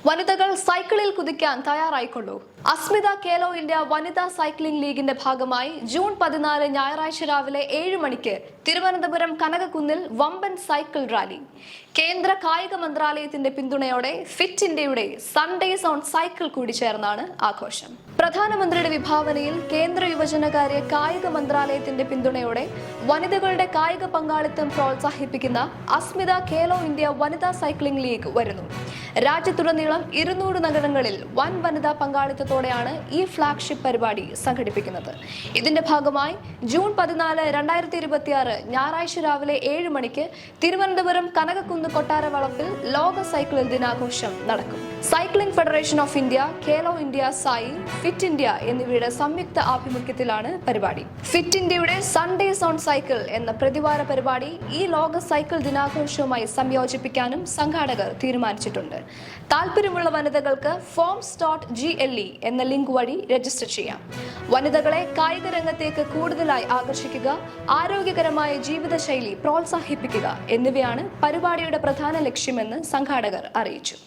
വനിതകൾ സൈക്കിളിൽ കുതിക്കാൻ തയ്യാറായിക്കൊള്ളൂ. അസ്മിത ഖേലോ ഇന്ത്യ വനിതാ സൈക്ലിംഗ് ലീഗിന്റെ ഭാഗമായി ജൂൺ 14 ഞായറാഴ്ച രാവിലെ 7 മണിക്ക് തിരുവനന്തപുരം കനകക്കുന്നിൽ വമ്പൻ സൈക്കിൾ റാലി. കേന്ദ്ര കായിക മന്ത്രാലയത്തിന്റെ പിന്തുണയോടെ ഫിറ്റ് ഇന്ത്യയുടെ സൺഡേസ് ഓൺ സൈക്കിൾ കൂടി ചേർന്നാണ് ആഘോഷം. പ്രധാനമന്ത്രിയുടെ വിഭാവനയിൽ കേന്ദ്ര യുവജനകാര്യ കായിക മന്ത്രാലയത്തിന്റെ പിന്തുണയോടെ വനിതകളുടെ കായിക പങ്കാളിത്തം പ്രോത്സാഹിപ്പിക്കുന്ന അസ്മിത ഖേലോ ഇന്ത്യ വനിതാ സൈക്ലിംഗ് ലീഗ് വരുന്നു. രാജ്യത്തുടനീളം 200 നഗരങ്ങളിൽ വൻ വനിതാ പങ്കാളിത്തത്തോടെയാണ് ഈ ഫ്ളാഗ്ഷിപ്പ് പരിപാടി സംഘടിപ്പിക്കുന്നത്. ഇതിന്റെ ഭാഗമായി ജൂൺ 14, 2026 ഞായറാഴ്ച രാവിലെ 7 മണിക്ക് തിരുവനന്തപുരം കനകക്കുന്ന് കൊട്ടാരവളപ്പിൽ ലോക സൈക്കിൾ ദിനാഘോഷം നടക്കും. Cycling federation of India, Khelo India Sai, fit India എന്നിവയുടെ സംയുക്ത ആഭിമുഖ്യത്തിലാണ് പരിപാടി. ഫിറ്റ് ഇന്ത്യയുടെ സൺഡേസ് ഓൺ സൈക്കിൾ എന്ന പ്രതിവാര പരിപാടി ഈ ലോക സൈക്കിൾ ദിനാഘോഷവുമായി സംയോജിപ്പിക്കാനും സംഘാടകർ തീരുമാനിച്ചിട്ടുണ്ട്. താല്പര്യമുള്ള വനിതകൾക്ക് forms.gle എന്ന ലിങ്ക് വഴി രജിസ്റ്റർ ചെയ്യാം. വനിതകളെ കായിക രംഗത്തേക്ക് കൂടുതലായി ആകർഷിക്കുക, ആരോഗ്യകരമായ ജീവിതശൈലി പ്രോത്സാഹിപ്പിക്കുക എന്നിവയാണ് പരിപാടിയുടെ പ്രധാന ലക്ഷ്യമെന്ന് സംഘാടകർ അറിയിച്ചു.